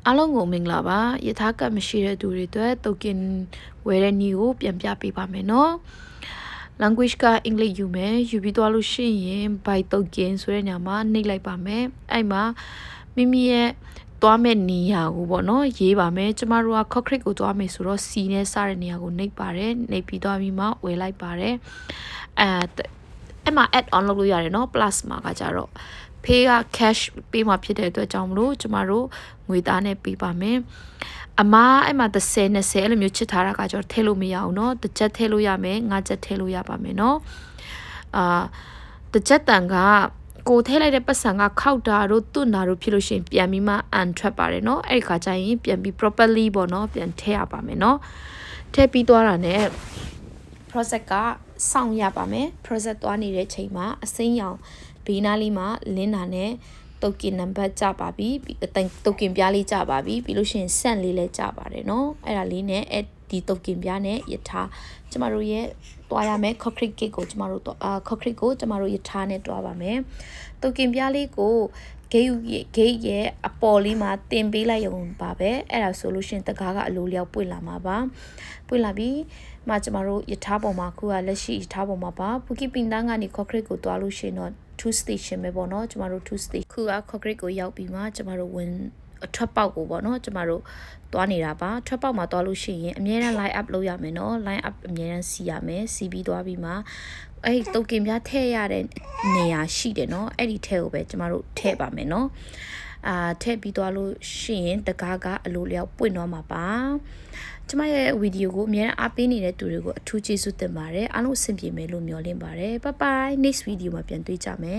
အားလုံးကိုမင်္ဂလာပါယထာကတ်မရှိတဲ့သူတွေအတွက်တုတ်ကင်ဝယ်တဲ့နည်းကိုပြန်ပြပေးပါမယ်နော် language က English ယူမယ်ယူပြီးသွားလို့ရှိရင် by တုတ်ကင်ဆိုတဲ့ညမှာနှိပ်လိုက်ပါမယ်အဲ့မှာမိမိရဲ့သွားမဲ့နေရာကိုပေါ့နော်ရေးပါမယ်ကျမတို့က concrete ကိုသွားမယ်ဆိုတော့ C နဲ့စတဲ့နေရာကိုနှိပ်ပါတယ်နှိပ်ပြီးသွားပြီးမှဝယ်လိုက်ပါတယ်အဲ့မှာ add on လုပ်လို့ရတယ်နော် plus မှာကကြတော့pay က cash ပေးမှာဖြစ်တဲ့အတွက်ကြောင့်မလို့ကျမတို့ငွေသားနဲ့ပေးပါမယ်အမအဲ့မှာ30 20အဲ့လိုမျိုးချစ်ထားတာကကြောထည့်လို့မရအောင်เนาะတစ်ချက်ထည့်လို့ရမယ်5ချက်ထည့်လို့ရပါမယ်เนาะတစ်ချက်တန်ကကိုထည့်လိုက်တဲ့ပတ်စံကခောက်တာတို့တွန့်တာတို့ဖြစ်လို့ရှိရင်ပြန်ပြီးမှ untrap ပါတယ်เนาะအဲ့ဒီခါကျရင်ပြန်ပြီး properly ပေါ့เนาะပြန်ထည့်ရပါမယ်เนาะထည့်ပြီးသွားတာနဲ့ process ကစောင့်ရပါမယ် process သွားနေတဲ့ချိန်မှာအစိမ်းရောင်ဘေးနားလေးမှာလင်းတာနဲ့တုတ်ကင်နံပါတ်ကြပါပြီတုတ်ကင်ပြားလေးကြပါပြီပြီးလို့ရှိရင်ဆန့်လေးလည်းကြပါတယ်เนาะအဲ့ဒါလေးနဲ့ဒီတုတ်ကင်ပြားနဲ့ယထာကျမတို့ရဲ့တွားရမယ် concrete cake ကိုကျမတို့concrete ကိုကျမတို့ယထာနဲ့တွားပါမယ်တုတ်ကင်ပြားလေးကိုဂိတ်ရဲ့အပေါ်လေးမှာတင်ပေးလိုက်ရုံပါပဲအဲ့ဒါဆိုလို့ရှိရင်တကားကအလိုလျောက်ပွင့်လာမှာပါပွင့်လာပြီးမှကျမတို့ယထာပေါ်မှာခုကလက်ရှိယထာပေါ်မှာပါပူကီပင်တန်းကနေ concrete ကိုတွားလို့ရှိရင်တော့2 station ပဲပေါ့နော်ကျမတို့2 station ခုက concrete ကိုရောက်ပြီးမှကျမတို့ဝင်အထွက်ပေါက်ကိုပေါ့နော်ကျမတို့သွားနေတာပါထွက်ပေါက်မှာသွားလို့ရှိရင်အမြဲတမ်း line up လုပ်ရမယ်နော် line up အမြဲတမ်းစီရမယ်စီပြီးသွားပြီးမှအဲ့ဒီတုတ်ကင်ပြားထည့်ရတဲ့နေရာရှိတယ်နော်အဲ့ဒီထဲကိုပဲကျမတို့ထည့်ပါမယ်နော်ထည့်ပြီးသွားလို့ရှိရင်တကားကအလိုလျောက်ပွင့်သွားမှာပါကျမရဲ့ဗီဒီယိုကိုအများအားပေးနေတဲ့သူတွေကိုအထူးကျေးဇူးတင်ပါတယ်အားလုံးအဆင်ပြေမယ်လို့မျှော်လင့်ပါတယ်bye bye next video မှာပြန်တွေ့ကြမယ်